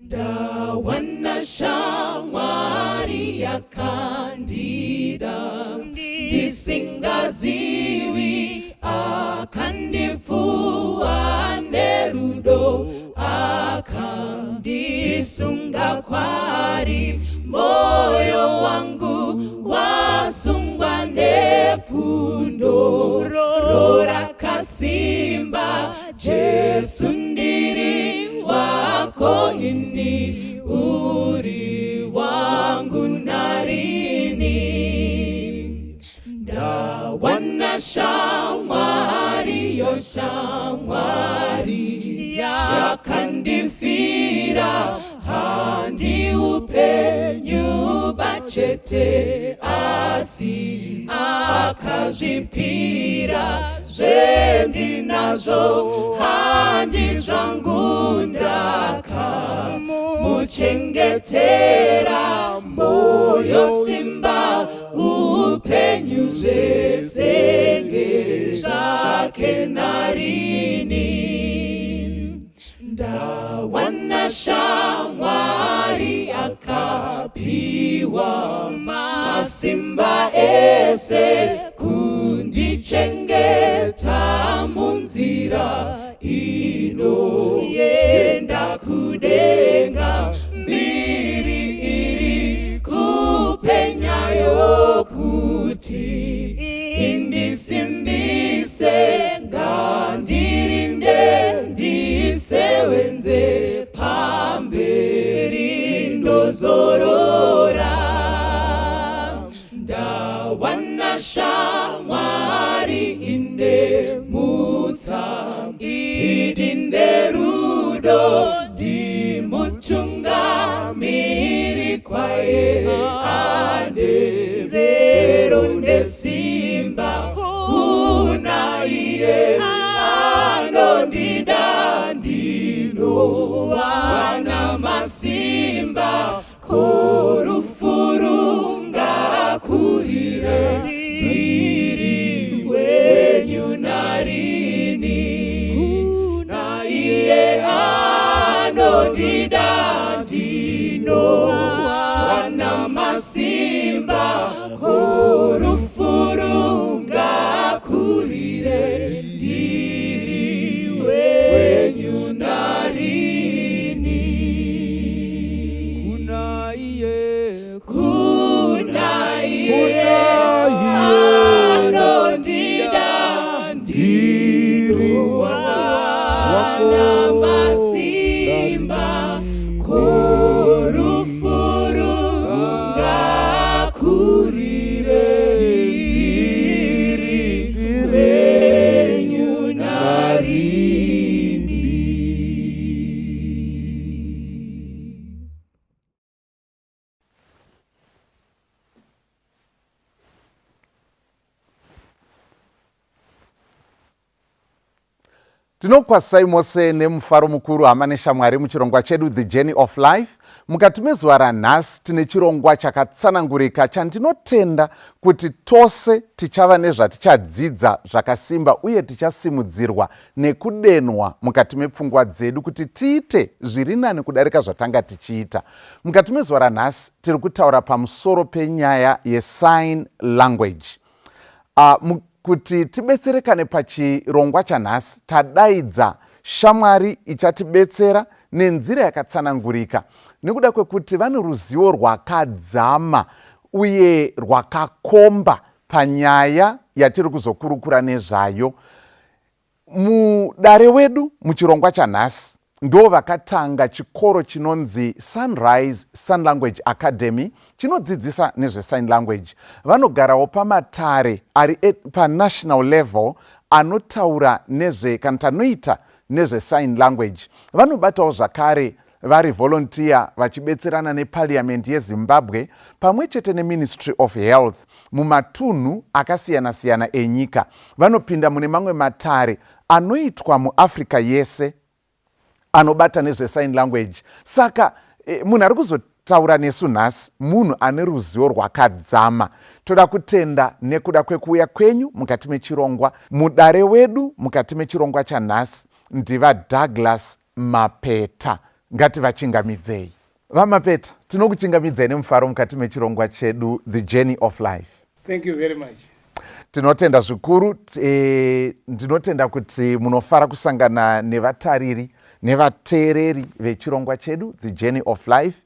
Ndawana shamwari yakandida ndisingaziwi akandifua nerudo akandisunga kwari moyo wangu wasungwa nepfundo rora kasimba Jesu ndiri wako ini uri wangu narini ndawana shamwari yo shamwari yakandifira handi upenyu bachete asi akazvipira zvendinazo handi zvangu ndakamuchengetera moyo simba upenyu zvesenge zvake narini ndawana shamwari akapiwa masimba ese kundichengeta munzira inoyenda kudenga mbiri iri kupenyayo kuti indisimbise ngandirinde ndisewenze pamberi ndozorora ndawana shamwari inde mutsa idinde rudo dimutungamiri kwaye ande zero nesimba kuna iye anondida ndino wana masimba korufurunga kurire diri wenyu narini na iye anondida ndino wana masimba korufurunga kurire diri wenyu narini kuna iye anondida ndino wana masimba korufurunga kurire diri wenyu narini. Tinokwasai mose nemufaro mukuru hama neshamwari muchirongwa chedu The Journey of Life. Mukati mezuva ranhasi tine chirongwa chakatsanangurika chandinotenda kuti tose tichava nezvatichadzidza zvakasimba uye tichasimudzirwa nekudenwa mukati mepfungwa dzedu kuti tiite zviri nani kudarika zvatanga tichiita. Mukati mezuva ranhasi tiri kutaura pamusoro penyaya yesign language. Kuti tibetserekane pachirongwa chanhasi tadaidza shamwari ichatibetsera nenzira yakatsanangurika nekuda kwekuti vane ruzivo rwakadzama uye rwakakomba panyaya yatiri kuzokurukura nezvayo. Mudare wedu muchirongwa chanhasi ndo vakatanga chikoro chinonzi Sunrise Sign Language Academy chinodzidzisa nezvesign language. Vanogarawo pamatare ari panational level anotaura kana tanoita nezvesign language. Vanobatawo zvakare vari volunteer vachibetserana neParliament yeZimbabwe pamwe chete neMinistry of Health mumatunhu akasiyana-siyana enyika. Vanopinda mune mamwe matare anoitwa muAfrica yese anobata nezvesign language. Saka munhu ari kuzotaura nesu nhasi munhu ane ruzivo rwakadzama. Toda kutenda nekuda kwekuuya kwenyu mukati mechirongwa. Mudare wedu mukati mechirongwa chanhasi ndiva Douglas Mapeta. ngativachingamidzei. Vamapeta, tinokuchingamidzai nemufaro mukati mechirongwa chedu The Journey of Life. Thank you very much. Tinotenda zvikuru, ndinotenda kuti munofara kusangana nevatariri nevateereri vechirongwa chedu The Journey of Life.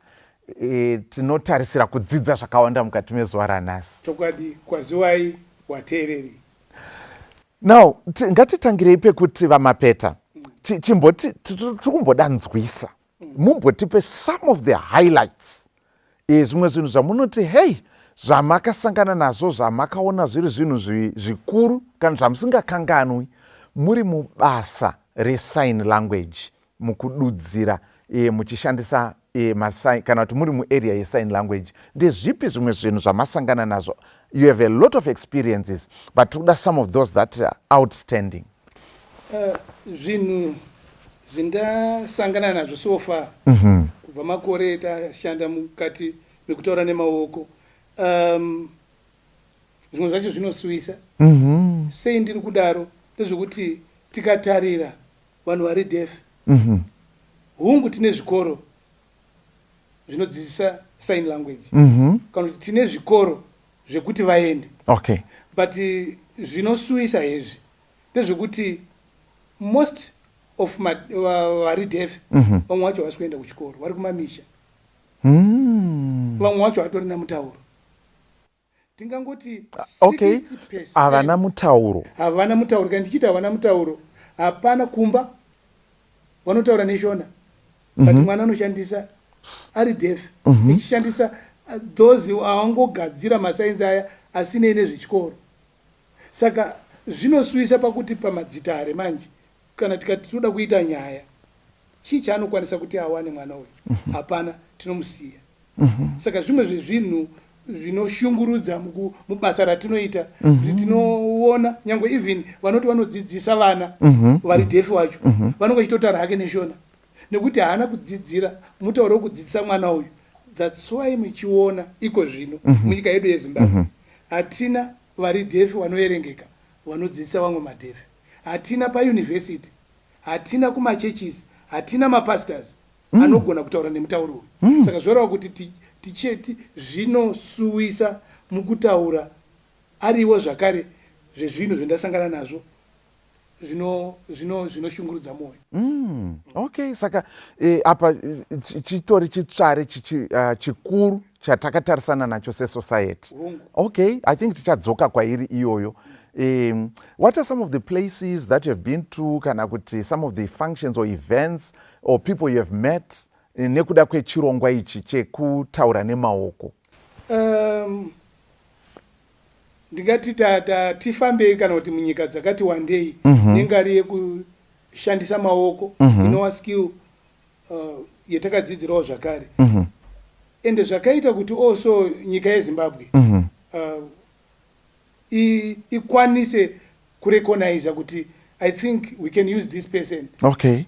Tinotarisira kudzidza zvakawanda mukati mezuva ranhasi. Chokwadi kwaziwai wateereri. Now, ngatitangirei pekuti Vamapeta, tikumbodanzwisa, mumbotipe some of the highlights. Zvimwe zvinhu zvamunoti, hey, zvamakasangana nazvo, zvamakaona zviri zvinhu zvikuru kana zvamusingakanganwi muri mubasa resign language, mukududzira muchishandisa kana kuti muri muarea yesign language. Ndezvipi zvimwe zvinhu zvamasangana nazvo? You have a lot of experiences, but what are some of those that are outstanding? Zvinhu zvindasangana nazvo so far kubva makore tashanda mukati mekutaura nemaoko, zvimwe zvacho zvinosuvisa. Sei ndiri kudaro? Ndezvekuti tikatarira vanhu vari deaf, hungu tine zvikoro zvinodzidzisa sign language, kana kuti tine zvikoro zvekuti vaende. Okay. But zvinosuvisa hezvi ndezvekuti most of vari deaf, vamwe vacho havasi kuenda kuchikoro, vari kumamisha. Vamwe vacho vatori namutauro. Tingangoti 60% havana mutauro. Havana mutauro. Kana ndichiti havana mutauro, hapana kumba vanotaura neshona, but mwana anoshandisa ari deaf, ichishandisa those avangogadzira masainzi aya asinei nezvechikoro. Saka zvinosuvisa pakuti pamadzitare manje, kana tikati toda kuita nyaya, chii chaanokwanisa kuti awane mwana uyu? Hapana, tinomusiya. Saka zvimwe zvezvinhu zvinoshungurudza mubasa ratinoita, kuti tinoona nyangwe even vanoti vanodzidzisa vana vari deaf wacho, vanonge chitotaura hake neshona, nekuti haana kudzidzira mutauro wekudzidzisa mwana uyu. That's why muchiona iko zvino munyika yedu yeZimbabwe hatina vari deaf vanoerengeka vanodzidzisa vamwe madeaf. Hatina pauniversity, hatina kumachurches, hatina mapastors anogona kutaura nemutauro uyu. Saka zvoreva kuti ticheti zvinosuwisa mukutaura ariwo zvakare zvezvinhu zvendasangana nazvo zvinoshungurudza moyo. Okay, saka apa chitori chitsvare chikuru chatakatarisana nacho sesociety. Okay, I think tichadzoka kwairi iyoyo. What are some of the places that you have been to, kana kuti some of the functions or events or people you have met nekuda kwechirongwa ichi chekutaura nemaoko? Ndingati tifambei kana kuti munyika dzakati wandei nengari yekushandisa maoko, inowa skill yetakadzidzirawo zvakare. Ende zvakaita kuti also nyika yeZimbabwe ikwanise kurecognize kuti I think we can use this person. Okay.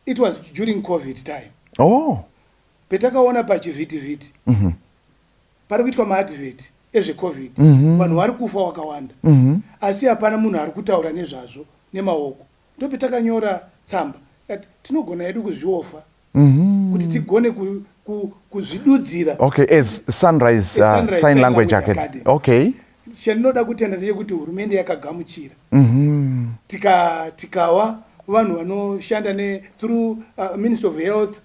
It was during COVID time. Oh. Petakaona pachivhitivhiti pari kuitwa maadvert ezveCovid, vanhu vari kufa wakawanda, asi hapana munhu ari kutaura nezvazvo nemaoko. Ndopetakanyora tsamba kuti tinogona hedu kuzviofa kuti tigone kuzvidudzira. Okay, as Sunrise Sign Language Academy. Okay. Chandinoda kutenda ndechekuti hurumende yakagamuchira, tikawa vanhu vanoshanda through Ministry of Health,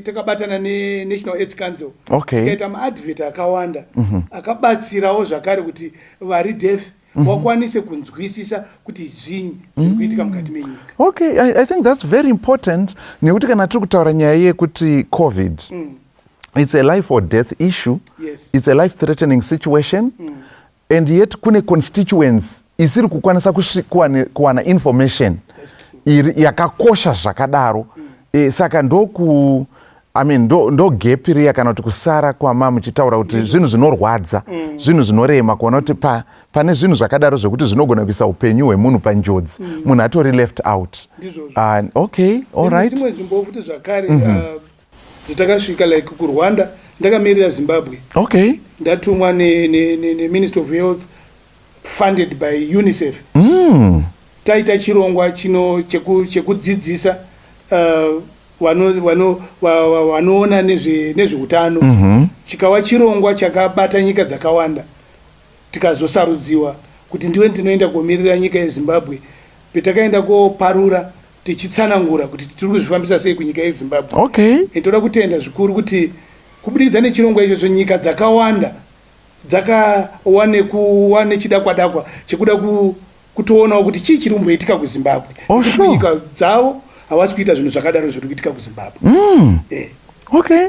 takabatana neNational AIDS Council, tikaita maadvert akawanda akabatsirawo zvakare kuti vari deaf wakwanise kunzwisisa kuti zvinyi zviri kuitika mukati menyika. Okay, I think that's very important, nekuti kana tiri kutaura nyaya yekuti COVID, it's a life or death issue. Yes. It's a life threatening situation, and yet kune constituents isiri kukwanisa kuwana information yakakosha zvakadaro. Saka ndo gap riya kana kuti kusara kwama muchitaura kuti zvinhu zvinorwadza, zvinhu zvinorema, kuona kuti pane zvinhu zvakadaro zvokuti zvinogona kuisa upenyu hwemunhu panjodzi, munhu atori left out. Okay, all right. Dzimwe nzvimbo futi zvakare dzitakasvika like kuRwanda, ndakamirira Zimbabwe. Okay. Ndatumwa neMinistry of Health funded by UNICEF. Taita chirongwa chekudzidzisa vanoona nezveutano chikava chirongwa chakabata nyika dzakawanda, tikazosarudziwa kuti ndiwe ndinoenda komirira nyika yeZimbabwe, petakaenda koparura tichitsanangura kuti tiri kuzvifambisa sei kunyika yeZimbabwe. Okay. Toda kutenda zvikuru kuti kubudikidza nechirongwa ichocho nyika dzakawanda dzakawane kuva nechidakwadakwa chekuda kutoonawo kuti chii chiri kumboitika kuZimbabwe. Sure. Nyika dzavo havasi kuita zvinhu zvakadaro zviri kuitika kuZimbabwe. Okay.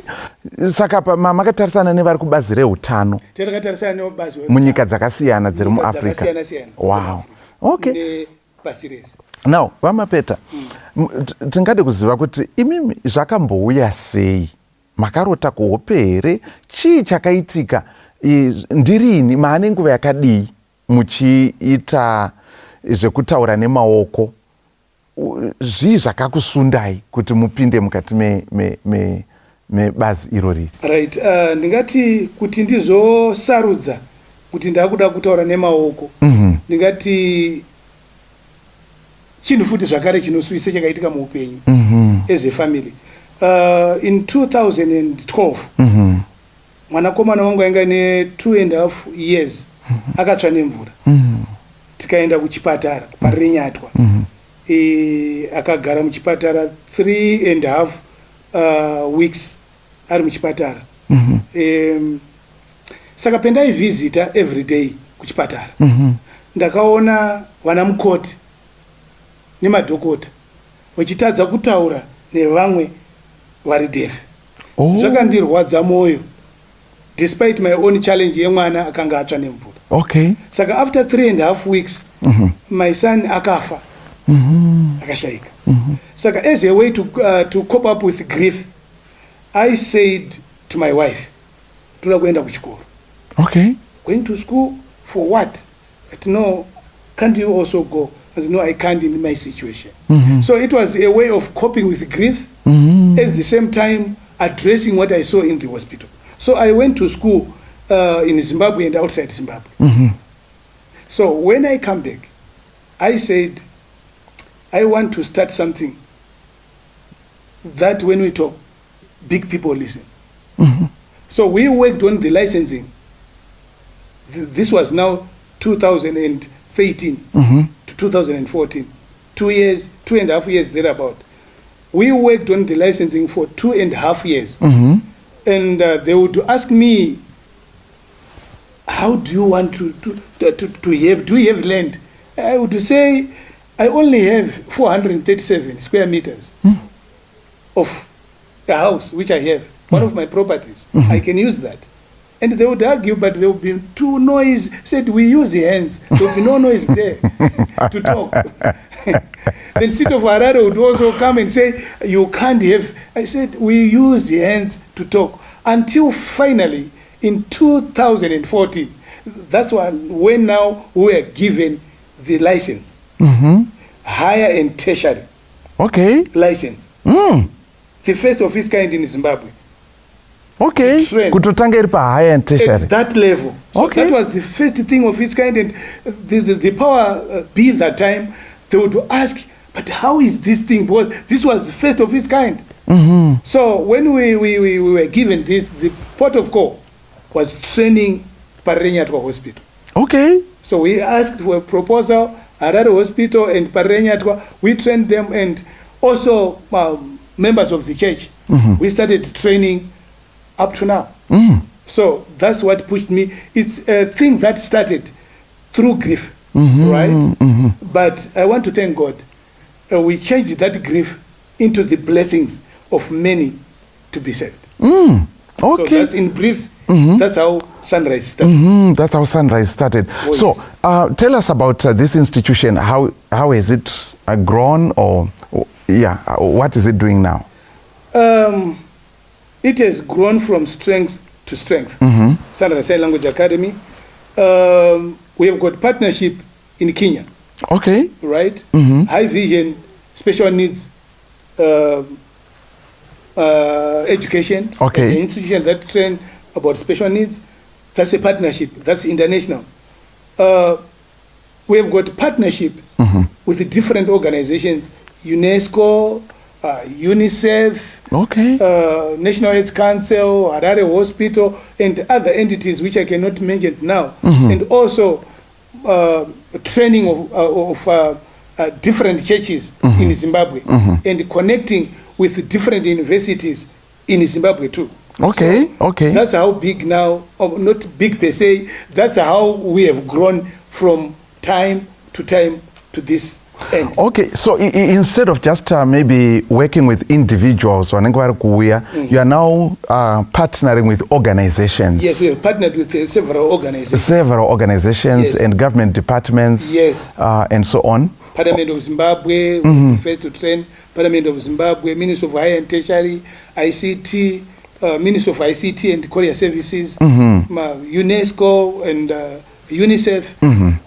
Saka makatarisana nevari kubazi reutano takatarisana nebazi munyika dzakasiyana dziri muAfrica. Wow. Okay. Pasi rese. Now Vamapeta, tingade kuziva kuti imimi zvakambouya sei, makarota kuhope here, chii chakaitika, ndirini maane nguva yakadii muchiita zvekutaura nemaoko, zvii zvakakusundai kuti mupinde mukati mebazi irori? Right, ndingati kuti ndizosarudza kuti ndakuda kutaura nemaoko, ndingati chinhu futi zvakare chinosuvisa chakaitika muupenyu as a family. In 2012 mwanakomana wangu ainga ne2.5 years akatsva nemvura. Tikaenda kuchipatara paRenyatwa. Akagara muchipatara 3.5 weeks ari muchipatara. Saka pendaivhizita every day kuchipatara, ndakaona vana mukoti nemadhokota vachitadza kutaura nevamwe vari deaf. Zvakandirwadza mwoyo despite my own challenge yemwana akanga atsva nemvura. Okay. Saka after 3.5 weeks my son akafa, akashayika. Saka as a way to cope up with grief, I said to my wife, toda kuenda kuchikoro. Okay. Going to school for what? But no, can't you also go? I said, no, I can't in my situation. So it was a way of coping with grief, at the same time addressing what I saw in the hospital. So I went to school in Zimbabwe and outside Zimbabwe. So when I come back, I said, I want to start something that when we talk, big people listen. So we worked on the licensing. This was now 2013 to 2014. 2.5 years thereabout. We worked on the licensing for 2.5 years. And they would ask me, how do you want to have, do you have land? I would say, I only have 437 square meters of a house, which I have, one of my properties. I can use that. And they would argue, but there would be too noise. Said, we use the hands. There would be no noise there to talk. Then Sito Farado would also come and say, you can't have. I said, we use the hands to talk. Until finally, in 2014, that's when now we were given the license. Higher and tertiary. Okay. License. The first of its kind in Zimbabwe. Okay. Kutotanga iri higher and tertiary. At that level. So okay. That was the first thing of its kind. And the power be that time, they would ask, but how is this thing? Because this was the first of its kind. So when we were given this, the port of call was training Parenyatwa Hospital. Okay. So we asked for a proposal, Harare Hospital and Parenyatwa. We trained them, and also members of the church. We started training up to now. So that's what pushed me. It's a thing that started through grief, right? But I want to thank God. We changed that grief into the blessings of many to be saved. Okay. So that's in brief. That's how Sunrise started. That's how Sunrise started. Oh, so tell us about this institution. How has it grown, or what is it doing now? It has grown from strength to strength. Sunrise Sign Language Academy. We have got partnership in Kenya. Okay. Right? High Vision, special needs education. Okay. An institution that train about special needs. That's a partnership. That's international. We have got partnership with the different organizations, UNESCO, UNICEF, Okay. National AIDS Council, Harare Hospital, and other entities which I cannot mention now, and also training of different churches in Zimbabwe, and connecting with different universities in Zimbabwe too. Okay, So okay. that's how big now, not big per se, that's how we have grown from time to this end. Okay, so instead of just maybe working with individuals, you are now partnering with organizations. Yes, we have partnered with several organizations. Several organizations, Yes. and government departments. Yes. And so on. Parliament of Zimbabwe, first to train, Parliament of Zimbabwe, Ministry of Higher and Tertiary, ICT, Ministry of ICT and Courier Services, UNESCO and UNICEF.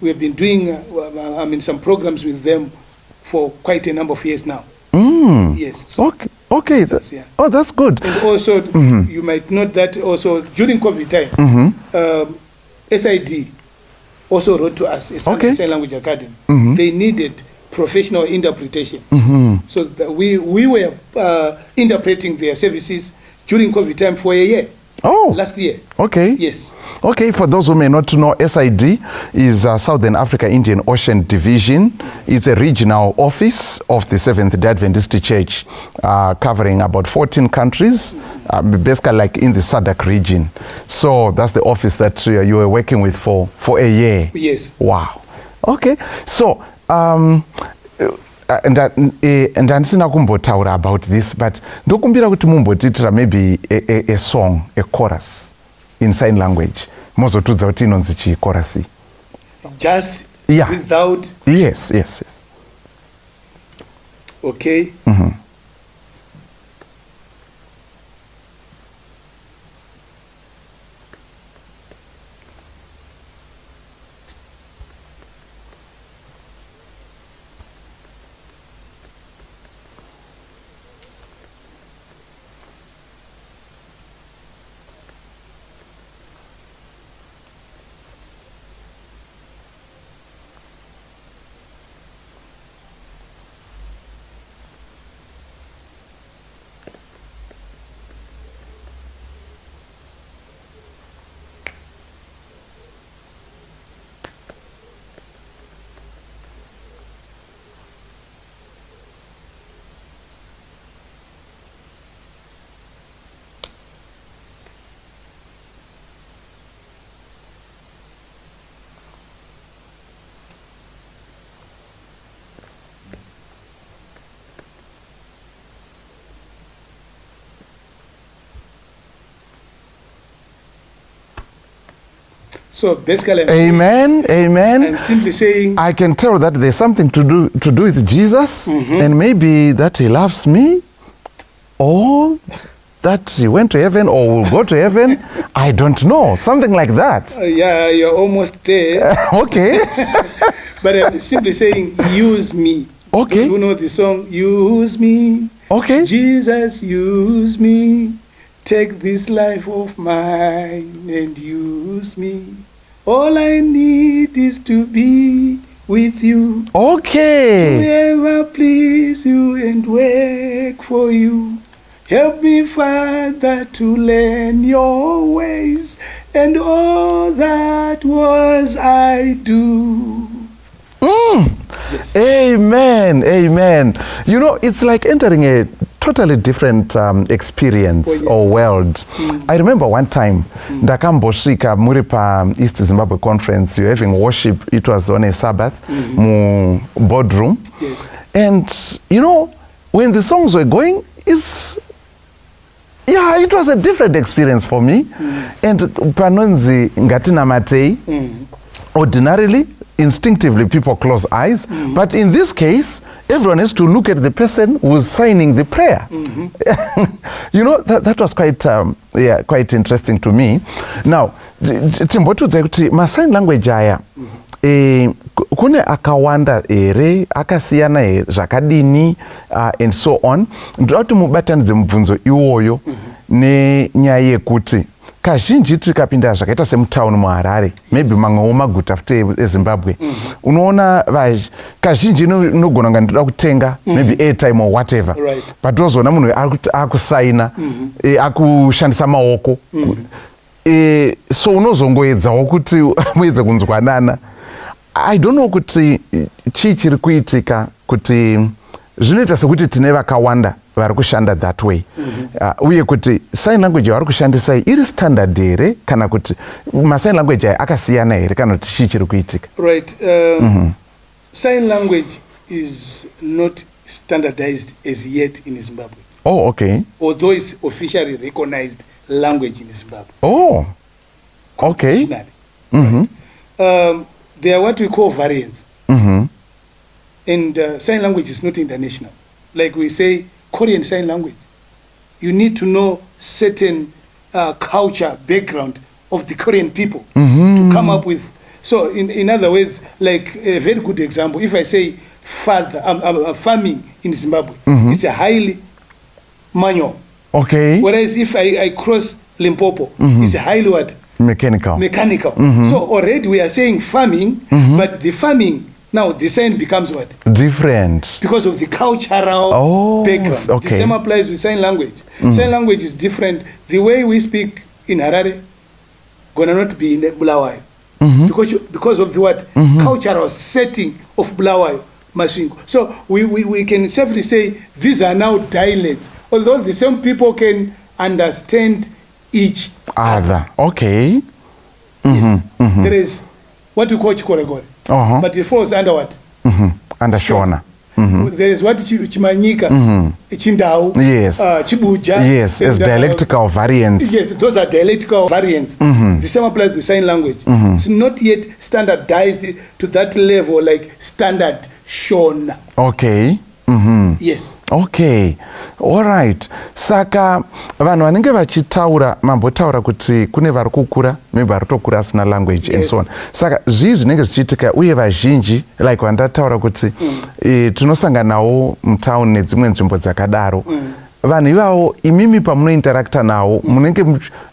We have been doing some programs with them for quite a number of years now. Yes. So Okay. yeah. Oh, that's good. And also, you might note that also during COVID time, SID also wrote to us, a Sign Language Academy. They needed professional interpretation. So that we were interpreting their services during COVID time for a year. Oh. Last year. Okay. Yes. Okay, for those who may not know, SID is Southern Africa Indian Ocean Division. It's a regional office of the Seventh-day Adventist Church, covering about 14 countries, basically like in the SADC region. So that's the office that you were working with for a year. Yes. Wow. Okay. So, and handisina kumbotaura about this, but ndokumbira kuti mumbotitira maybe a song, a chorus in sign language. Mozotudza kuti inonzi chi chorus. Just without. Yes. Okay. So basically, Amen. I'm simply saying, I can tell that there's something to do with Jesus, and maybe that he loves me, or that he went to heaven or will go to heaven. I don't know, something like that. yeah, you're almost there. Okay. But I'm simply saying, use me. Okay. You know the song, use me. Okay. Jesus, use me. Take this life of mine and use me. All I need is to be with you. Okay. To ever please you and work for you. Help me, Father, to learn your ways, and all that was I do. Yes. Amen. You know, it's like entering a totally different experience or world. I remember one time, ndakambosvika muri pa East Zimbabwe Conference, you're having worship, it was on a Sabbath, mu boardroom. Yes. And, you know, when the songs were going, it was a different experience for me. And panonzi ngatina matei, ordinarily, instinctively people close eyes, but in this case everyone has to look at the person who's signing the prayer. You know, that was quite interesting to me. Now timbotudza kuti masign language aya kune akawanda ere akasiyana ere zvakadini and so on. Ndoda kuti mubatanidze mubvunzo iwoyo nenyaya yekuti kazhinji tikapinda zvakaita semutauni muHarare, maybe mamwewo maguta futi eZimbabwe, unoona kazhinji inogona kunga ndoda kutenga maybe airtime or whatever, but tozoona munhu akusaina akushandisa maoko, so unozongoedzawo kuti muedze kunzwanana. I don't know kuti chii chiri kuitika kuti zvinoita sekuti tine vakawanda vari kushanda that way, uye kuti sign language yavari kushandisa iri standard here kana kuti masign language aya akasiyana here kana kuti chii chiri kuitika? Right. Sign language is not standardized as yet in Zimbabwe. Oh, okay. Although it's officially recognized language in Zimbabwe. Oh, okay. Right. They are what we call variants. And sign language is not international. Like we say, Korean Sign Language. You need to know certain culture, background of the Korean people to come up with. So in other words, like a very good example, if I say farming in Zimbabwe, it's a highly manual. Okay. Whereas if I cross Limpopo, it's a highly what? Mechanical. So already we are saying farming, but the farming, now the sign becomes what? Different. Because of the cultural background. Okay. The same applies with sign language. Sign language is different. The way we speak in Harare, gonna not be in Bulawayo. Because of the what? Cultural setting of Bulawayo, Masvingo. So we can safely say these are now dialects, although the same people can understand each other. Okay. Yes. There is what we call Chikoregore. But it falls under what? Under Shona. There is what Chimanyika, Chindau, yes, Chibuja. Yes, as dialectical variants. Yes, those are dialectical variants. The same applies to sign language. It's not yet standardized to that level like standard Shona. Okay. Yes. Okay. All right. Saka vanhu vanenge vachitaura mambotaura kuti kune vari kukura, maybe vari kutokura asina language and so on. Saka zvii zvinenge zvichiitika uye vazhinji like vandataura kuti tinosanganawo mutauni nedzimwe nzvimbo dzakadaro. Vanhu ivavo imimi pamunointerakta nawo munenge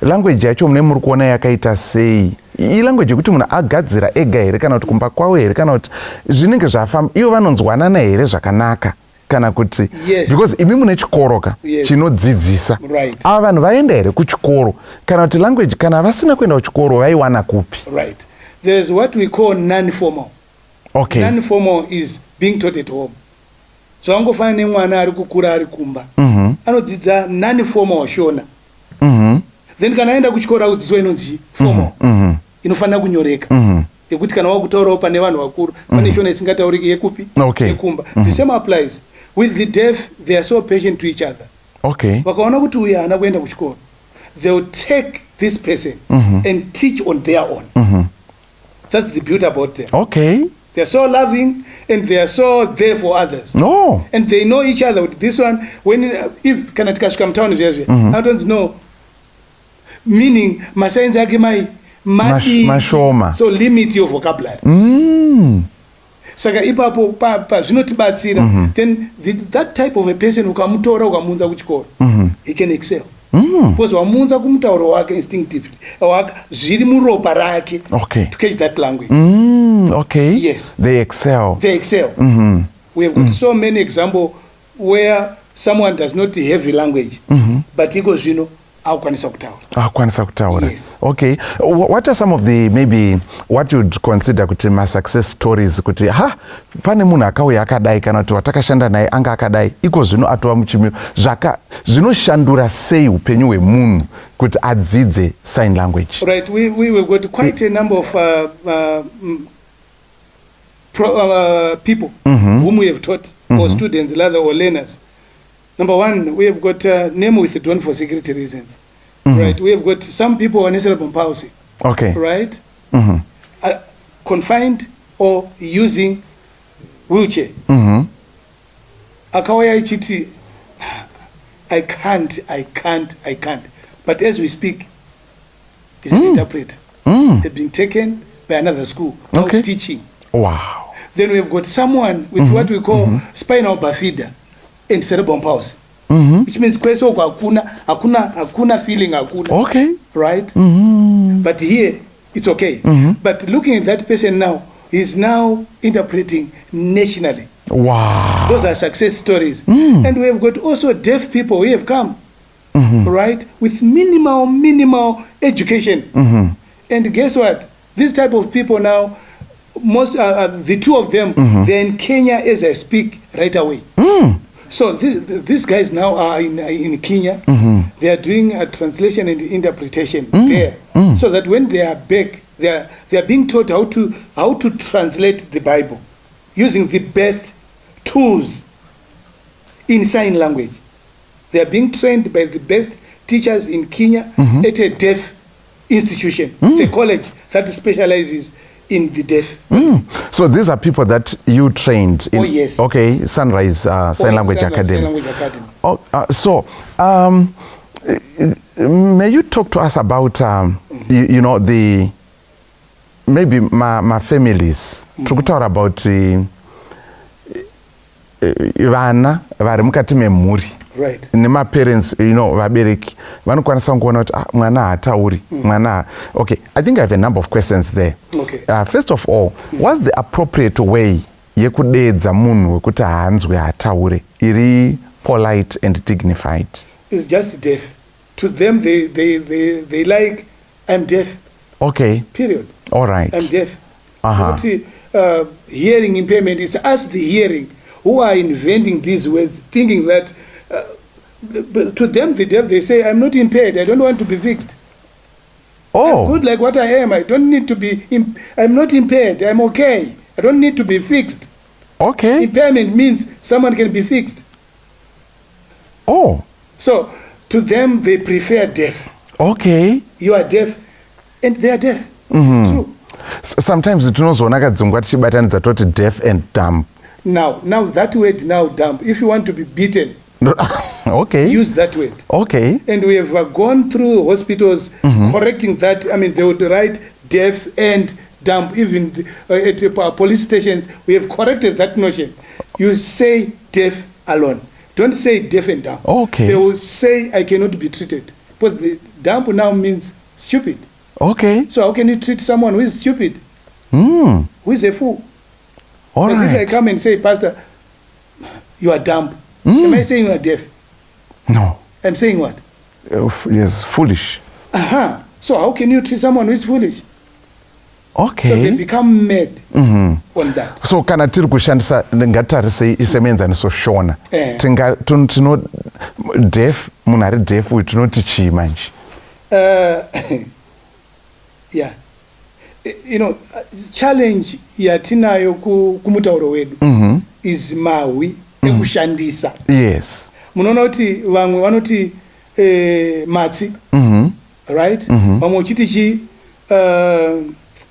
language yacho mune muri kuona yakaita sei? Language yekuti munhu agadzira ega here kana kuti kumba kwawo here kana kuti zvinenge zvafamba ivo vanonzwanana here zvakanaka kana kuti because imi mune chikoro chinodzidzisa ava vanhu vaenda here kuchikoro kana kuti language kana vasina kuenda kuchikoro vaiwana kupi? Right. There is what we call non-formal. Okay. Non-formal is being taught at home. Zvangofana nemwana ari kukura ari kumba anodzidza non-formal Shona. Then kana aenda kuchikoro akudzidzwa inonzi formal. Inofanira kunyoreka. Yekuti kana wakutaurawo pane vanhu vakuru pane Shona isingatauriki yekupi? Yekumba. The same applies with the deaf. They are so patient to each other. Okay. Vakaona kuti uyu haana kuenda kuchikoro, they will take this person and teach on their own. That's the beauty about them. Okay. They are so loving and they are so there for others. No. And they know each other. This one, when if kana tikasvika mutauni zviyazvi, I don't know. Meaning masainzi ake mashoma. So limit your vocabulary. Saka ipapo zvinotibatsira. Then that type of a person ukamutora ukamunza kuchikoro, he can excel. Because wamunza kumutauro wake instinctively. Zviri muropa rake to catch that language. Okay. Yes. They excel. They excel. We have got so many examples where someone does not have a language, but he goes, akukwanisa kutaura. Yes. Okay. What are some of the maybe what you'd consider kuti success stories kuti pane munhu akauya akadai kana kuti watakashanda naye anga akadai iko zvino atova muchimiro zvinoshandura sei upenyu hwemunhu kuti adzidze sign language? Right. We've got quite a number of people whom we have taught, or students rather, or learners. Number one, we have got name withdrawn for security reasons. Right. We have got some people on cerebral palsy. Okay. Right. Confined or using wheelchair. Akawaya ichiti, I can't. But as we speak, is an interpreter. They've been taken by another school now teaching. Wow. Then we've got someone with what we call spinal bifida and cerebral palsy. which means kweso hakuna feeling hakuna. Okay. Right? But here it's okay. But looking at that person now, he's now interpreting nationally. Wow. Those are success stories. And we have got also deaf people who have come, right, with minimal education. And guess what? This type of people now, most the two of them, they're in Kenya as I speak right away. So these guys now are in Kenya. They are doing a translation and interpretation there, so that when they are back, they are being taught how to translate the Bible using the best tools in sign language. They are being trained by the best teachers in Kenya at a deaf institution. It's a college that specializes in the deaf. So these are people that you trained in? Oh, yes. Okay, Sunrise Sign Language Academy. Sign Language Academy. So may you talk to us about you know, the maybe my families. Tukutaura about vana vari mukati memhuri. Right. Nema parents, you know, vabereki vanokwanisa kuona kuti mwana haatauri mwana. Okay, I think I have a number of questions there. Okay. First of all, what's the appropriate way yekudeedza munhu wekuti haanzwi haataure iri polite and dignified? It's just deaf. To them, they like, I'm deaf. Okay. Period. All right. I'm deaf. Uh-huh. But, hearing impairment is us, the hearing, who are inventing these words, thinking that to them, the deaf, they say, I'm not impaired. I don't want to be fixed. Oh. I'm good like what I am. I don't need to be, I'm not impaired. I'm okay. I don't need to be fixed. Okay. Impairment means someone can be fixed. Oh. So to them, they prefer deaf. Okay. You are deaf, and they are deaf. It's true. Sometimes tinozoona kadzingwa tichibatanidza toti deaf and dumb. Now that word now dumb. If you want to be beaten, okay, use that word. Okay. And we have gone through hospitals correcting that. I mean, they would write deaf and dumb. Even at police stations, we have corrected that notion. You say deaf alone. Don't say deaf and dumb. Okay. They will say I cannot be treated. But the dumb now means stupid. Okay. So how can you treat someone who is stupid? Who is a fool? All As right. if I come and say, Pastor, you are dumb. Am I saying you are deaf? No. I'm saying what? Yes, foolish. So how can you treat someone who is foolish? Okay. So they become mad on that. So kana tiri kushandisa ngatarise isemenzaniso shona. Tino deaf, munhu ari deaf uyu tinoti chii manje? Yeah. You know, challenge yatinayo kumutauro wedu is mahwi ekushandisa. Yes. Munoona kuti vamwe vanoti matsi, right? Vamwe uchiti chi,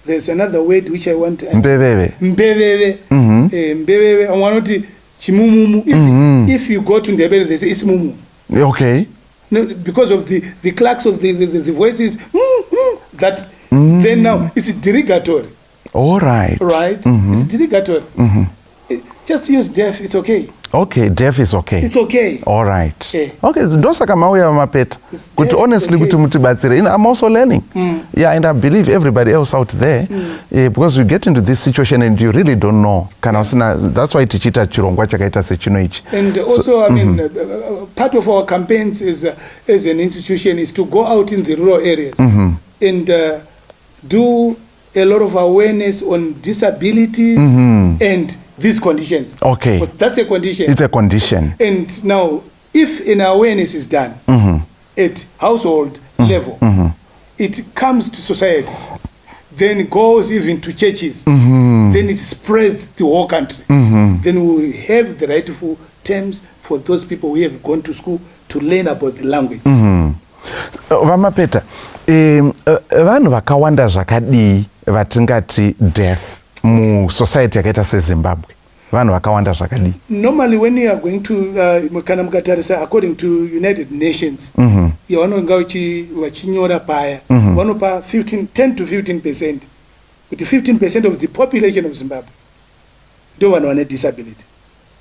there's another word which I want. Mbeveve. Mbeveve. Mbeveve. Vamwe vanoti chimumumu. If you go to Ndebele, they say it's mumu. Okay. No, because of the clacks of the voices, that then now it's derogatory. All right. Right? It's derogatory. Just use deaf, it's okay. Okay, deaf is okay. It's okay. All right. Yeah. Okay, ndosaka mauya mapeta. Kuti honestly kuti mutibatsire. I'm also learning. Yeah, and I believe everybody else out there, because you get into this situation and you really don't know. That's why tichita chirongwa chakaita sechino ichi. And also, I mean, part of our campaigns is, as an institution, is to go out in the rural areas and do a lot of awareness on disabilities and these conditions. Okay. Because that's a condition. It's a condition. And now, if an awareness is done at household level, it comes to society, then it goes even to churches, then it spreads the whole country. Then we have the rightful terms for those people who have gone to school to learn about the language. Vamapeta, vanhu vakawanda zvakadii vatingati deaf mu society yakaita seZimbabwe? Vanhu vakawanda zvakadii? Normally when you are going to kana mukatarisa according to United Nations, yavanonga vachinyora paya, vanopa 10 to 15%. Kuti 15% of the population of Zimbabwe ndo vanhu vane disability.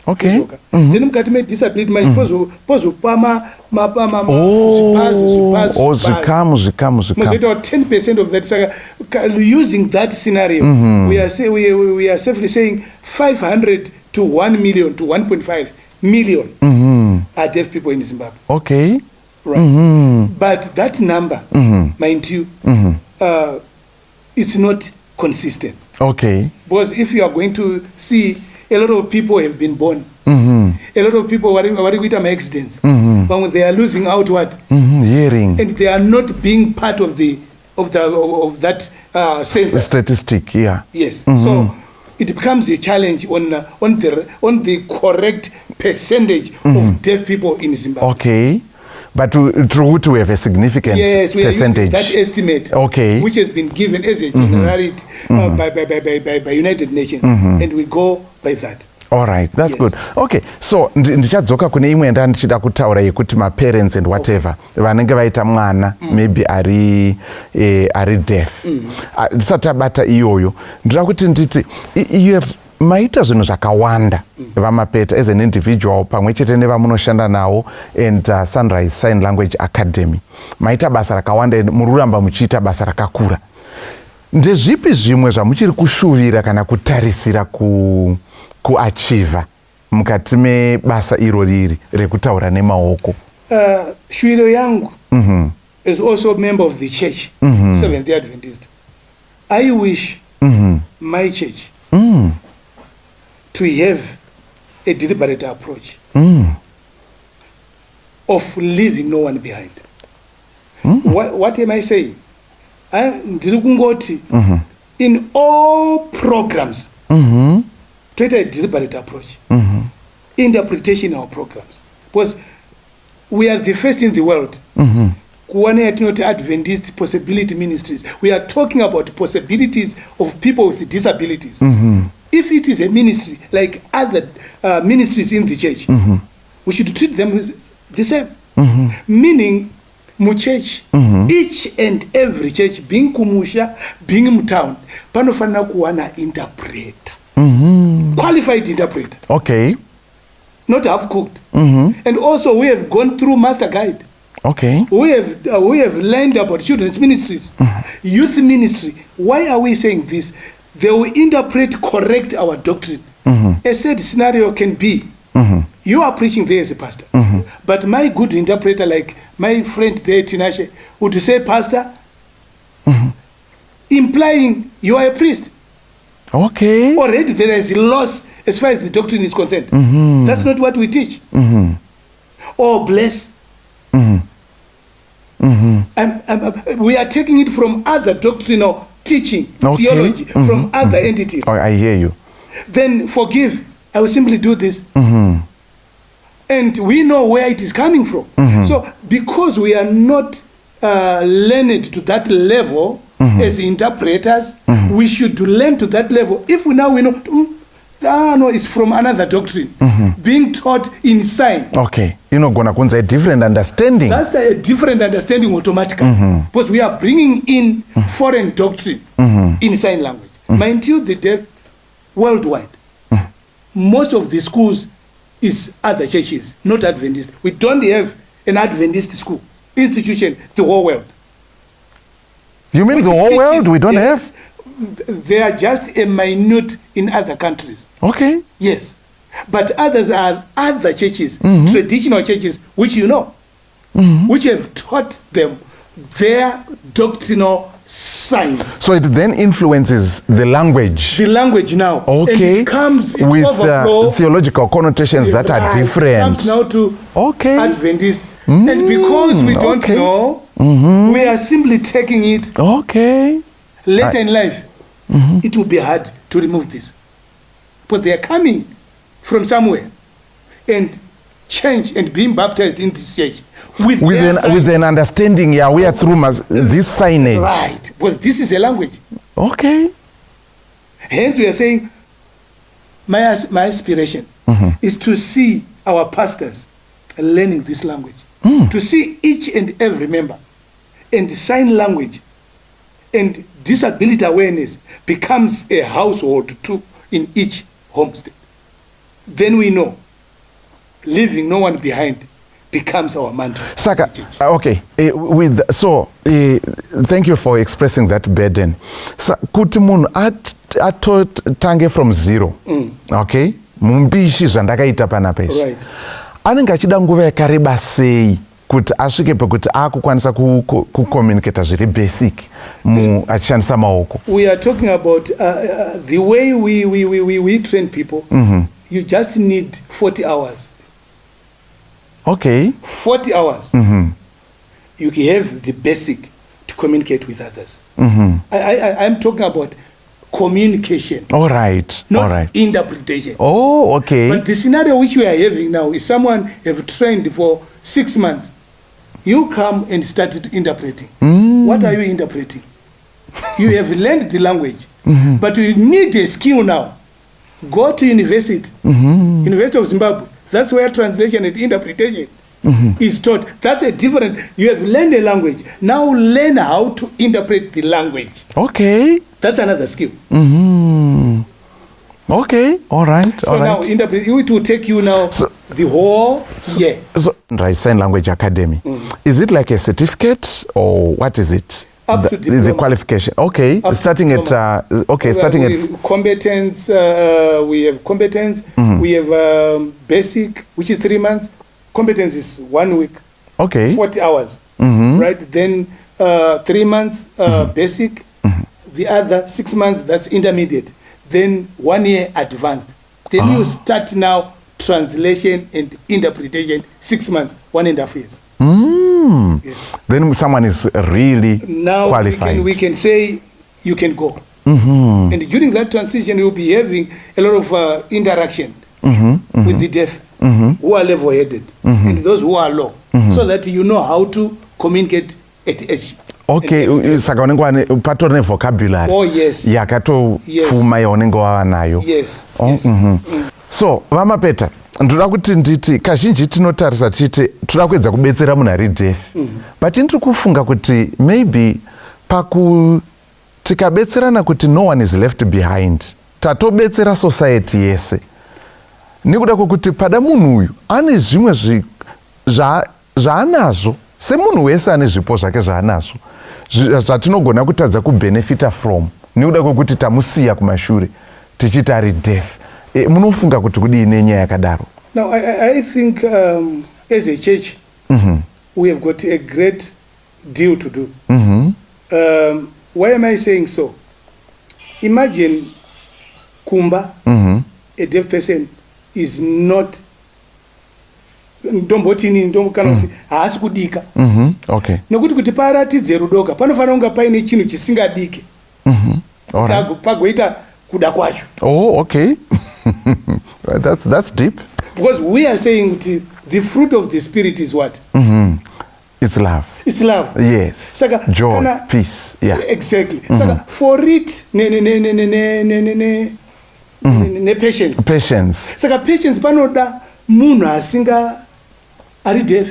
Okay. Then mukati disability pozopama zvikamu muzoita 10% of that. Saka using that scenario, we are safely saying 500 to 1 million to 1.5 million are deaf people in Zimbabwe. Okay. Right. But that number, mind you, it's not consistent. Okay. Because if you are going to see, a lot of people have been born. A lot of people are with accidents. But they are losing out what? Hearing. And they are not being part of that center. Statistic, yeah. Yes. So it becomes a challenge on the correct percentage of deaf people in Zimbabwe. Okay. But to have a significant percentage. That estimate, which has been given as a generality by United Nations, and we go by that. All right, that's good. Okay, so ndichadzoka kune imwe ndichida kutaura yekuti maparents and whatever vanenge vaita mwana maybe ari deaf. Ndisati tabata iyoyo ndira kuti nditi you have maita zvinhu zvakawanda vamapeta as an individual pamwe chete nevamunoshanda nawo and Sunrise Sign Language Academy maita basa rakawanda, mururamba muchiita basa rakakura. Ndezvipi zvimwe zvamuchiri kushuvira kana kutarisira kuachiva mukati mebasa iro riri rekutaura nemaoko? Shuviro yangu is also a member of the church, Seventh-day Adventist. I wish my church to have a deliberate approach of leaving no one behind. What am I saying? In all programs, take a deliberate approach. Interpretation of our programs. Because we are the first in the world. Adventist Possibility Ministries. We are talking about possibilities of people with disabilities. If it is a ministry like other ministries in the church, we should treat them the same. Meaning, church, each and every church, being kumusha, being in town, panofana kuwana interpreter, qualified interpreter. Okay. Not half cooked. And also, we have gone through master guide. Okay. We have learned about children's ministries, youth ministry. Why are we saying this? They will interpret, correct our doctrine. A said scenario can be, you are preaching there as a pastor, but my good interpreter, like my friend there, Tinashe, would say pastor, implying you are a priest. Okay. Already there is a loss as far as the doctrine is concerned. That's not what we teach. Or bless. We are taking it from other doctrinal teaching, theology, from other entities. Oh, I hear you. Then forgive. I will simply do this. And we know where it is coming from. So because we are not learned to that level as interpreters, we should learn to that level. If we know, no, it's from another doctrine, being taught in sign. Okay, gonna a different understanding. That's a different understanding automatically, because we are bringing in foreign doctrine in sign language. Mind you, the deaf worldwide, most of the schools is other churches, not Adventist. We don't have an Adventist school institution the whole world. You mean the whole world? We don't have? They are just a minute in other countries. Okay. Yes. But others are other churches, traditional churches, which which have taught them their doctrinal signs. So it then influences the language. The language now. Okay. And it comes with theological connotations that are different. It comes now to Adventist. And because we don't know, we are simply taking it. Okay. Later in life, it will be hard to remove this. But they are coming from somewhere and change and being baptized in this church with an understanding, we are through this signage. Right, because this is a language. Okay. Hence we are saying, my aspiration is to see our pastors learning this language, to see each and every member, and sign language and disability awareness becomes a household too in each homestead. then we know leaving no one behind becomes our mantra. Saka, okay, thank you for expressing that burden. Kuti munhu atotange from zero, okay, mumbishi zvandakaita panapa izvi, Right. anenge achida nguva yakareba sei kuti asvike pekuti akukwanisa kucommunicata zviri basic achishandisa maoko? We are talking about the way we train people. You just need 40 hours. Okay. 40 hours. You can have the basic to communicate with others. I'm talking about communication. All right. Not All right. interpretation. Oh, okay. But the scenario which we are having now is someone have trained for 6 months. You come and started interpreting. What are you interpreting? You have learned the language, but you need a skill now. Go to university, University of Zimbabwe. That's where translation and interpretation is taught. That's a different. You have learned a language. Now learn how to interpret the language. Okay. That's another skill. Okay. All right. So all right. now interpret. It will take you now the whole year. So, Sign Language Academy, is it like a certificate or what is it? Up to the diploma. qualification. Okay. Up Starting to at diploma. starting we at competence. We have competence. We have basic, which is 3 months. Competence is 1 week. okay. 40 hours. Right. Then 3 months basic. The other 6 months, that's intermediate. Then 1 year advanced. Then you start now translation and interpretation. 6 months, 1.5 years. Yes. Then someone is really Now qualified. we can say you can go. And during that transition, you'll be having a lot of interaction with the deaf who are level-headed and those who are low, so that you know how to communicate at edge. Okay, saka unenge patori nevocabulary. Oh, yes. yakatopfuma yaunenge wava nayo. Yes. Oh, Yes. So vamapeta ndoda kuti nditi kazhinji tinotarisa tichiti toda kuedza kubetsera munhu ari defi, but ndiri kufunga kuti maybe tikabetserana kuti no one is left behind, tatobetsera society yese, nekuda kwokuti pada munhu uyu ane zvimwe zvaanazvo, semunhu wese ane zvipo zvake zvaanazvo zvatinogona kutadza kubenefita from, nekuda kwokuti tamusiya kumashure tichiti ari defi. Munofunga kuti kudii nenyaya yakadaro? Now, I think as a church, we have got a great deal to do. Why am I saying so? Imagine Kumba, a deaf person, is not ndombotini ndombokanoti haasi kudika. Okay. Nokuti kuti paratidze rudoka panofanira kunga paine chinhu chisingadike pagoita kuda kwacho. Oh, okay. That's deep. Because we are saying the fruit of the spirit is what? It's love. It's love. Yes. Saka, joy, peace. Yeah. Exactly. Saka, for it ne patience. Patience. Saka patience panoda munhu asinga ari deaf.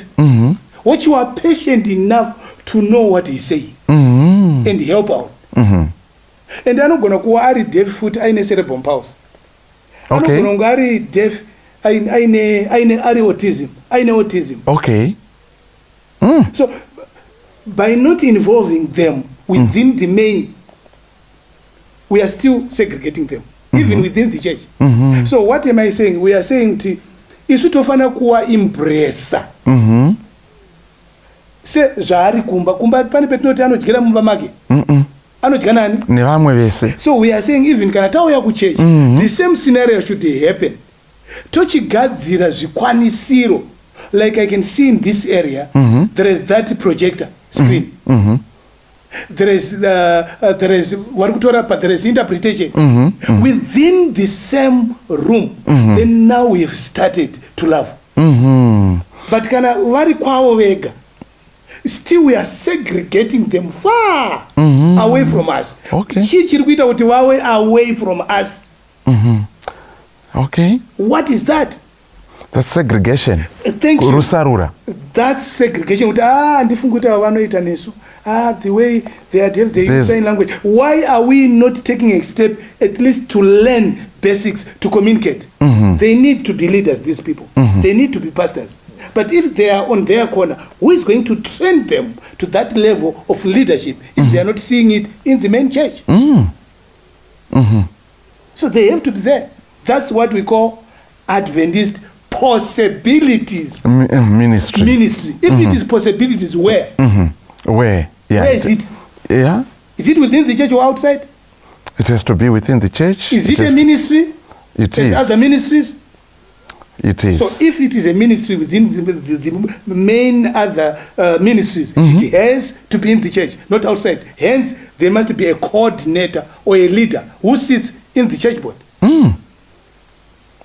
What you are patient enough to know what he's saying and help out. And anogona kuva ari deaf futi aine cerebral palsy. Okay. Anogona kunga ari deaf aine ari autism. Aine autism. Okay. So by not involving them within the main, we are still segregating them, even within the church. So what am I saying? We are saying isu tofana kuwa impressa. Se zvaari kumba pane petinoti anodyira mumba make. Anodya nani? Nevamwe vese. So we are saying even kana tauya kuchechi, the same scenario should happen. Tochigadzira zvikwanisiro. Like I can see in this area, there is that projector screen. There is interpretation within the same room. Then now we have started to love. But kana vari kwavo vega, still we are segregating them far away from us. Okay. Chiri kuita kuti vave away from us. Okay. What is that? That's segregation. Thank you. Rusarura. That's segregation. Ndifunga kuti vanoita nesu. The way they are deaf, they use sign language. Why are we not taking a step at least to learn basics to communicate. They need to be leaders, these people. They need to be pastors. But if they are on their corner, who is going to train them to that level of leadership if they are not seeing it in the main church? So they have to be there. That's what we call Adventist possibilities. Ministry. If it is possibilities, where? Where? Yeah. Where is it? Yeah. Is it within the church or outside? It has to be within the church. Is it a ministry? It As is. other ministries? It is. So if it is a ministry within the main other ministries, it has to be in the church, not outside. Hence, there must be a coordinator or a leader who sits in the church board.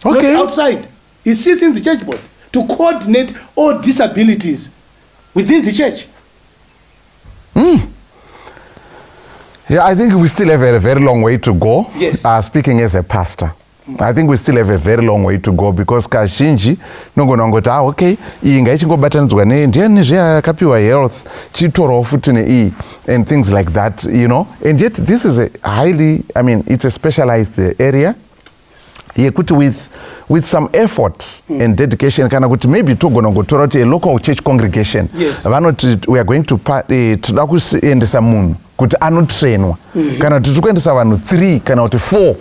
Okay. Not outside. He sits in the church board to coordinate all disabilities within the church. Yeah, I think we still have a very long way to go. Yes. Speaking as a pastor, I think we still have a very long way to go because kazhinji nongona ngoti okay iyi ngaichingobatanidzwa ndiani zveyakapiwa health chitorawo futi neiyi and things like that, you know, and yet this is a highly, I mean, it's a specialized area yekuti with some effort and dedication kana kuti maybe togona ngotora kuti a local church congregation vanoti we are going to toda kuendesa munhu kuti anotrainwa kana kuti tiri kuendesa vanhu 3 kana kuti 4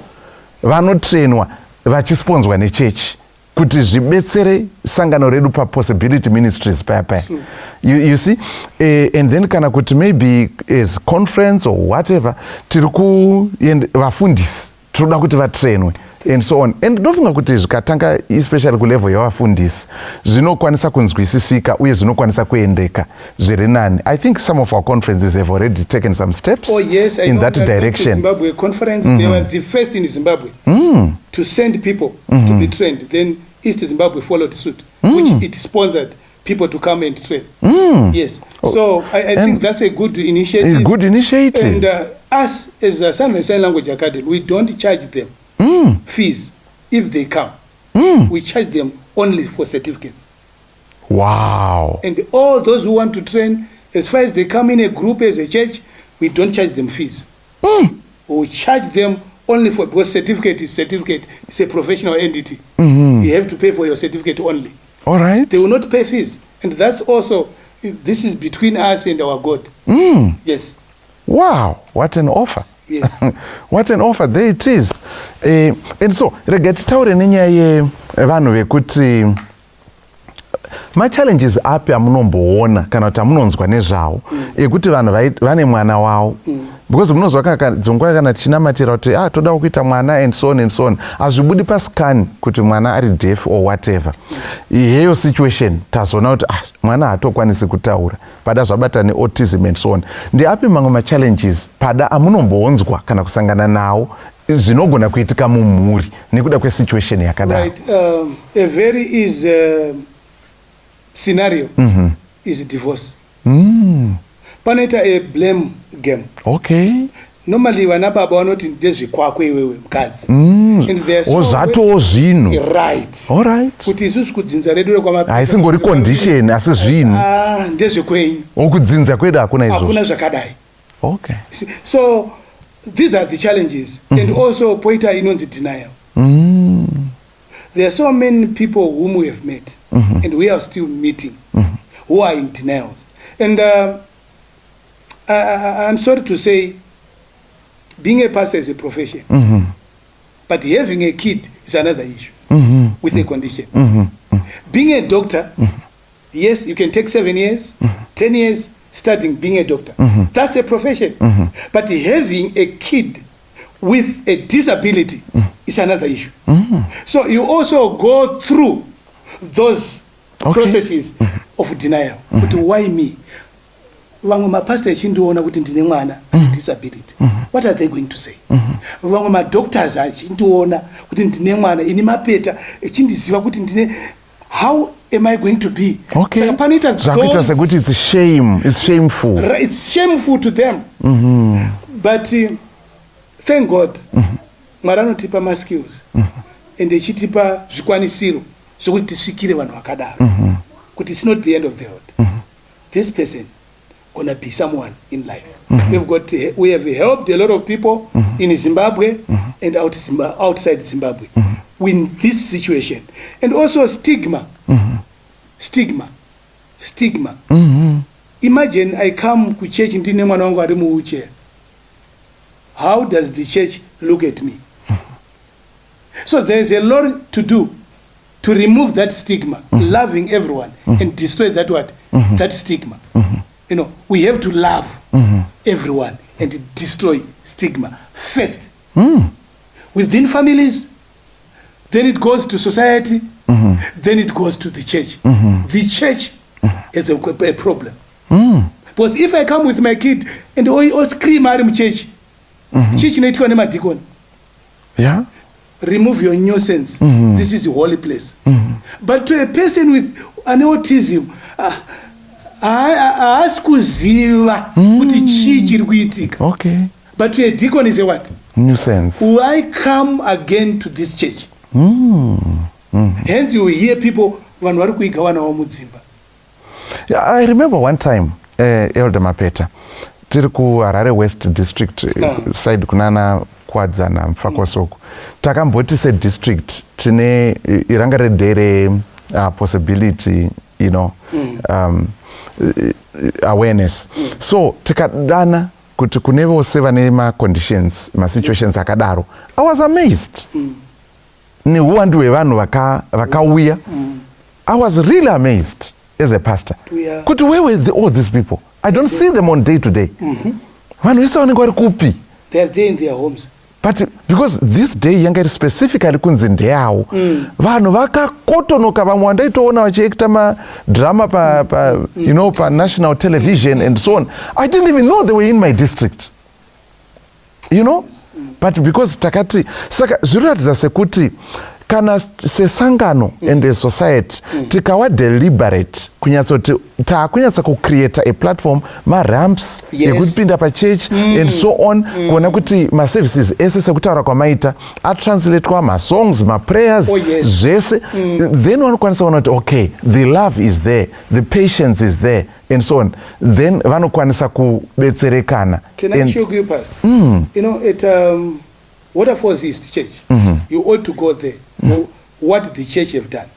vanotrainwa vachisponzwa nechechi kuti zvibetsere sangano redu papossibility ministries paya you see, and then kana kuti maybe as conference or whatever tiri vafundisi tinoda kuti vatrainwe and so on, and ndofunga kuti zvikatanga especially kulevel yavafundisi zvinokwanisa kunzwisisika uye zvinokwanisa kuendeka zviri nani. I think some of our conferences have already taken some steps in that direction. Zimbabwe conference, they were the first in Zimbabwe to send people to be trained. Then East Zimbabwe followed suit, which it sponsored people to come and train. Yes. So I think that's a good initiative. A good initiative. And us as a Sun and Sign Language Academy, we don't charge them fees if they come. We charge them only for certificates. Wow. And all those who want to train, as far as they come in a group as a church, we don't charge them fees. We charge them only for, because certificate is certificate. It's a professional entity. You have to pay for your certificate only. All right. They will not pay fees. And that's also, this is between us and our God. Yes. Wow, what an offer. Yes. What an offer. There it is. And so, regatitaure nenyaya yevanhu vekuti machallenges api amunomboona kana kuti amunonzwa nezvawo ekuti vanhu vane mwana wawo because munozwa dzongwa kana tichinamatira kuti toda kuita mwana and so on hazvibudi pasikani kuti mwana ari deaf or whatever. Iheyo situation tazoona kuti mwana haatokwanisi kutaura pada zvabata neautism and so on. Ndeapi mamwe machallenges pada amunomboonzwa kana kusangana nawo zvinogona kuitika mumhuri nekuda kwesituation yakadaro? Right. A very easy scenario is divorce. Panoita a blame game. Okay. Normally vana baba vanoti ndezvekwako iwewe mukadzi. And they are so ozvatowo zvino. Right. All right. Kuti isusu kudzinza redu rekwamababa haisingori condition asi zvino. Ndezvekwenyu. Okudzinza kwedu hakuna izvozvo. Hakuna zvakadai. Okay. So these are the challenges. And also poita inonzi denial. There are so many people whom we have met and we are still meeting who are in denials. And I'm sorry to say, being a pastor is a profession, but having a kid is another issue with a condition. Being a doctor, yes, you can take 7 years, 10 years studying being a doctor. That's a profession. But having a kid with a disability is another issue. So you also go through those processes of denial. But why me? Vamwe mapastor echindiona kuti ndine mwana disability. What are they going to say? Vamwe madoctors achindiona kuti ndine mwana ini mapeta echindiziva kuti ndine, how am I going to be? Okay. Zvakuita sekuti it's shame. It's shameful. It's shameful to them. But thank God, Mwari anotipa ma skills and echitipa zvikwanisiro zvokuti tisvikire vanhu vakadaro. Kuti it's not the end of the road. This person gonna be someone in life. We have helped a lot of people in Zimbabwe and outside Zimbabwe in this situation. And also stigma. Stigma. Imagine I come to church in wheelchair. How does the church look at me? So there's a lot to do to remove that stigma, loving everyone and destroy that what? That stigma. You know, we have to love everyone and destroy stigma first. Within families, then it goes to society, then it goes to the church. The church is a problem. Because if I come with my kid and I scream at him church, Yeah. Remove your nuisance. This is a holy place. But to a person with an autism, Okay. But to a deacon is a what? Nuisance. Will I come again to this church? Hence you will hear people Yeah, I remember one time, Elder Mapeta, tiri ku Harare West District, side kunana Kwadza na Mfakosoko. Takamboti se district, tine irangare dere possibility, you know, awareness. So, tikadana kuti kunevo sevane ma conditions, ma situations akadaro. I was amazed. Ni huandu wevanu wakauya. I was really amazed as a pastor. Kuti where were all these people? I don't see them on day to day. Vanu visa wanengwari kupi. They are there in their homes. But because this day yanga specifically kunzi ndeyawo, vanhu vakakotonoka vamwe wandaitoona vachiekta madrama you know, pa national television and so on. I didn't even know they were in my district. You know? But because takati, saka zviratidza sekuti kana sesangano and a society tikawa deliberate kunyatsoti takunyatsa kucreate a platform ramps ekupinda pa church and so on kuona kuti ma services ese sekutaura kwamaita atranslatewa ma songs ma prayers zvese then vanokwanisa kuona kuti okay, the love is there, the patience is there and so on, then vanokwanisa kubetserekana. Can I show you, Pastor? You know, at Waterfalls East Church, you ought to go there. What the church have done.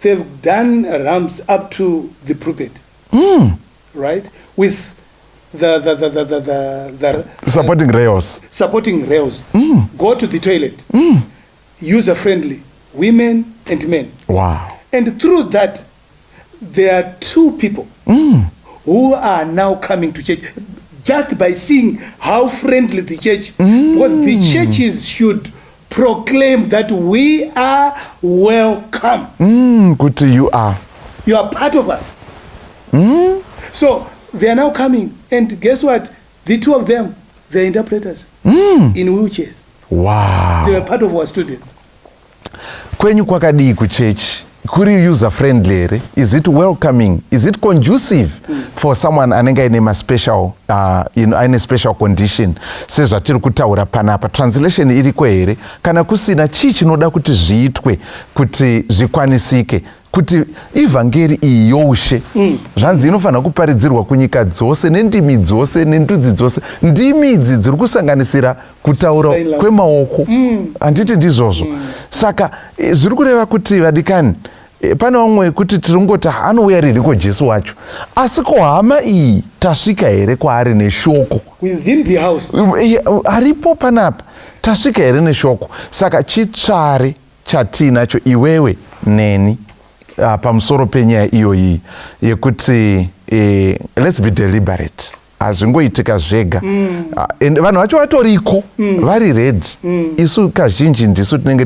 They've done ramps up to the pulpit, right? With the supporting rails. Supporting rails. Go to the toilet. User friendly, women and men. Wow. And through that, there are 2 people who are now coming to church just by seeing how friendly the church. Because the churches should proclaim that we are welcome. Good to you are. You are part of us. So they are now coming, and guess what? The 2 of them, they're interpreters in wheelchairs. Wow. They were part of our students. Kwenyu kwakadii ku church, kuri user friendly, is it welcoming? Is it conducive for someone anenge ine ma special ine special condition? Sezvatiri kutaura panapa, translation iriko here kana kusina chii chinoda kuti zviitwe kuti zvikwanisike kuti ivhangeri iyi youshe zvanzi inofanira kuparidzirwa kunyika dzose nendimi dzose nendudzi dzose. Ndimi idzi dziri kusanganisira kutaura kwemaoko, handiti ndizvozvo. Saka zviri kureva kuti vadikani, pane vamwe kuti tiringoti anouya ririko Jesu wacho, asi ko hama iyi tasvika here kwaari neshoko within the house, aripo panapa tasvika here neshoko. Saka chitsvare chatinacho iwewe neni pamusoro penyaya iyoyi yekuti let's be deliberate, hazvingoitika zvega. Vanhu vacho vatoriko vari ready. Isu kazhinji ndisu tinenge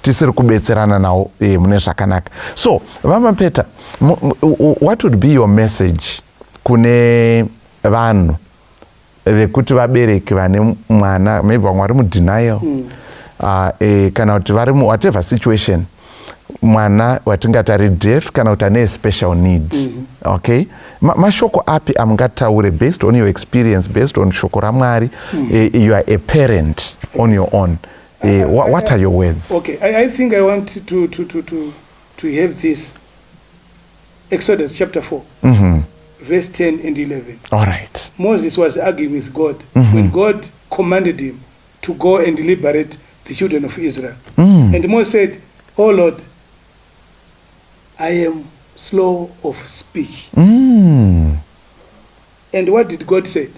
tisiri kubetserana navo mune zvakanaka. So Vamapeta, what would be your message kune vanhu vekuti vabereki vane mwana maybe vamwe vari mudenial kana kuti vari whatever situation, mwana watingati ari deaf kana kuti ane special needs. Okay, mashoko api amungataure based on your experience, based on shoko ramwari? You are a parent on your own. What are your words? Okay, I think I want to have this Exodus chapter 4, verse 10 and 11. All right. Moses was arguing with God when God commanded him to go and liberate the children of Israel. And Moses said, "Oh Lord, I am slow of speech." And what did God say?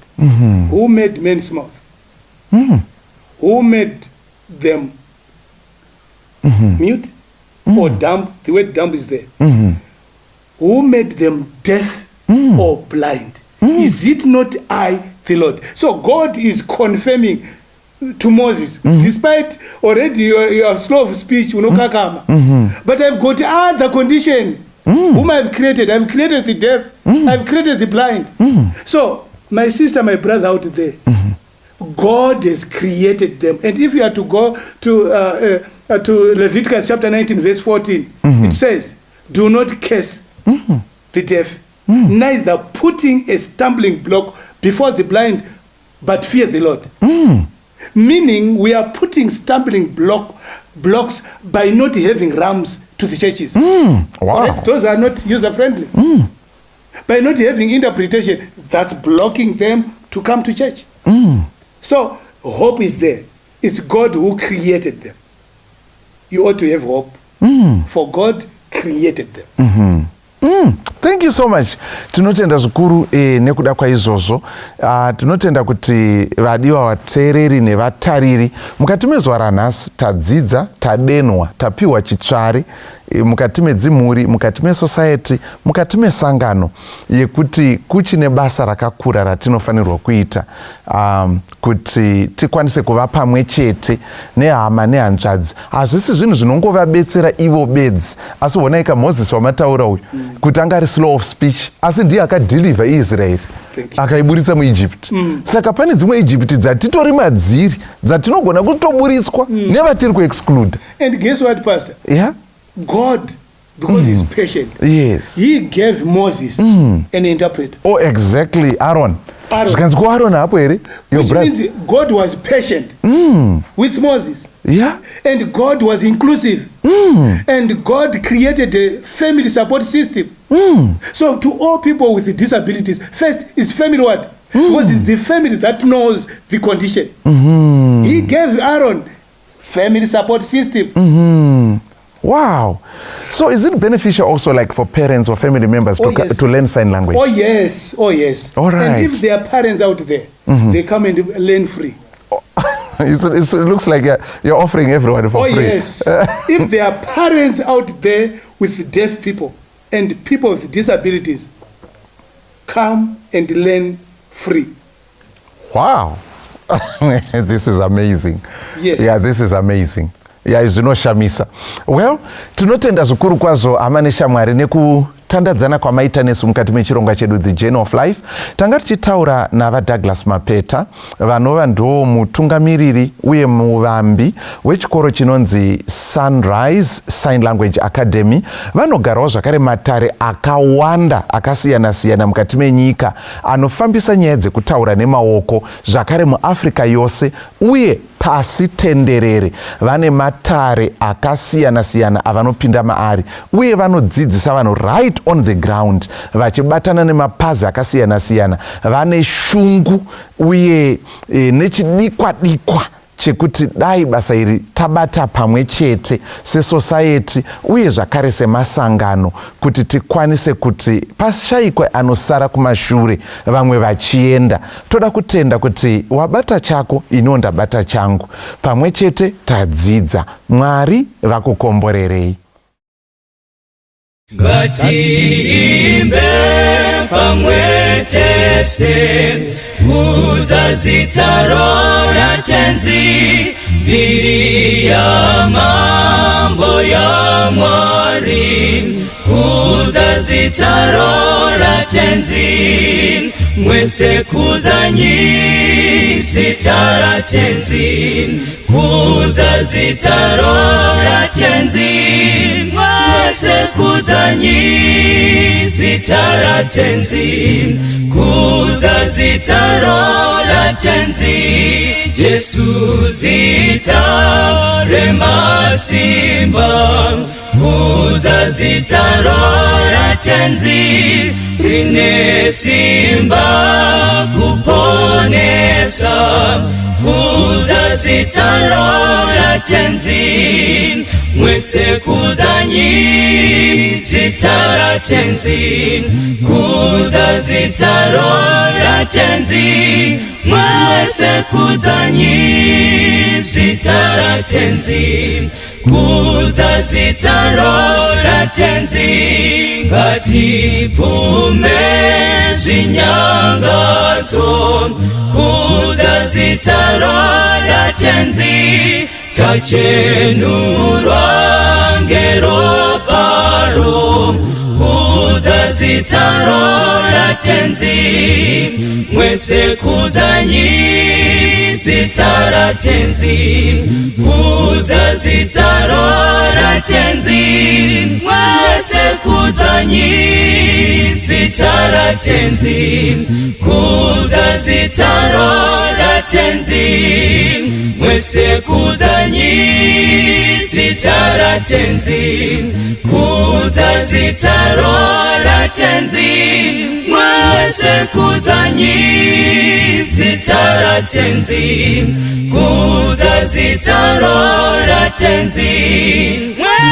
Who made men's mouth? Who made them mute or dumb? The word dumb is there. Who made them deaf or blind? Is it not I, the Lord? So God is confirming to Moses, despite already you are slow of speech, but I've got other condition whom I've created. I've created the deaf, I've created the blind. So my sister, my brother out there, God has created them. And if you are to go to Leviticus chapter 19 verse 14, it says, "Do not curse the deaf, neither putting a stumbling block before the blind, but fear the Lord." Meaning we are putting stumbling blocks by not having ramps to the churches. Wow. Right? Those are not user friendly. By not having interpretation, that's blocking them to come to church. So hope is there. It's God who created them. You ought to have hope, for God created them. Thank you so much. Tinotenda zvikuru nekuda kwaizvozvo. Tinotenda kuti vadiwa vateereri nevatariri mukati mezuva ranhasi tadzidza, tadenwa, tapiwa chitsvari mukati medzimhuri, mukati mesociety, mukati mesangano yekuti kuchine basa rakakura ratinofanirwa kuita, kuti tikwanise kuva pamwe chete nehama nehanzvadzi. Hazvisi zvinhu zvinongovabetsera ivo bedzi, asi wonaika Moses wamataura uyu kuti anga ari slow of speech, asi ndiye akadhilivha Israel akaiburitsa muEgypt. Saka pane dzimwe Egypt dzatitori madziri dzatinogona kutoburitswa nevatiri kuexclude. And guess what, Pastor? Yeah? God, because he's patient, yes, he gave Moses an interpreter. Oh, exactly. Aaron. Zvikanzi kuAaron hapo here, your which brother. Means God was patient with Moses. Yeah. And God was inclusive. And God created a family support system. So to all people with disabilities, first is family what? Because it's the family that knows the condition. He gave Aaron family support system. Wow. So is it beneficial also like for parents or family members to learn sign language? Oh yes, oh yes. All right. And if there are parents out there, they come and learn free. It looks like you're offering everyone for free. Oh yes. If there are parents out there with deaf people and people with disabilities, come and learn free. Wow. This is amazing. Yes. Yeah, this is amazing. Yeah, zvinoshamisa. Well, tinotenda zvikuru kwazvo hama neshamwari nekutandadzana kwamaita nesu mukati mechirongwa chedu The Journey of Life. Tanga tichitaura navaDouglas Mapeta vanova ndo mutungamiriri uye muvambi wechikoro chinonzi Sunrise Sign Language Academy. Vanogarawo zvakare matare akawanda akasiyana-siyana mukati menyika anofambisa nyaya dzekutaura nemaoko zvakare muAfrica yose uye pasi tenderere. Vane matare akasiyana-siyana avanopinda maari uye vanodzidzisa vanhu right on the ground vachibatana nemapazi akasiyana-siyana. Vane shungu uye nechidikwa-dikwa chekuti dai basa iri tabata pamwe chete sesociety uye zvakare semasangano kuti tikwanise kuti pashayikwe anosara kumashure vamwe vachienda. Toda kutenda kuti wabata chako ino ndabata changu, pamwe chete tadzidza. Mwari vakukomborerei. Ngatiimbe pamwe tese udza zita ratenzi mbiri ya mambo ya Mwari. Udza zita ratenzi mwese kudzanyi zita ratenzi. Udza zita ratenzi mwese kudzanyi zita ratenzi. Kudza zita ratenzi. Jesu zita remasimba. Kudza zita ratenzi rine simba kuponesa. kudza zitaro ratenzi, mwese kudzanyi zitara tenzi, kudza zitaro ratenzi, mwese kudzanyi zitara tenzi, kudza zitaro ratenzi, ngatipume zvinyangadzo, kudza zitaro ratenzi, tachenurwa ngeroparo, kudza zitaro ratenzi, mwese kudzanyi zitara tenzi, kudza zitaro ratenzi, mwese kudzanyi zitara tenzi, kudza zitaro ratenzi, mwese kudzanyi zitara tenzi, kudza zitaro ratenzi, mwese kudzanyi zitara tenzi, kudza zitaro ratenzi,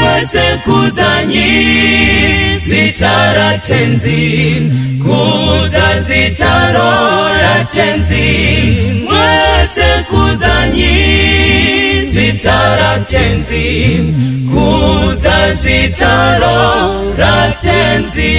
mwese kudzanyi zitara tenzi, kudza zitaro ratenzi, mwese kudzanyi zitara tenzi, kudza zitaro ratenzi.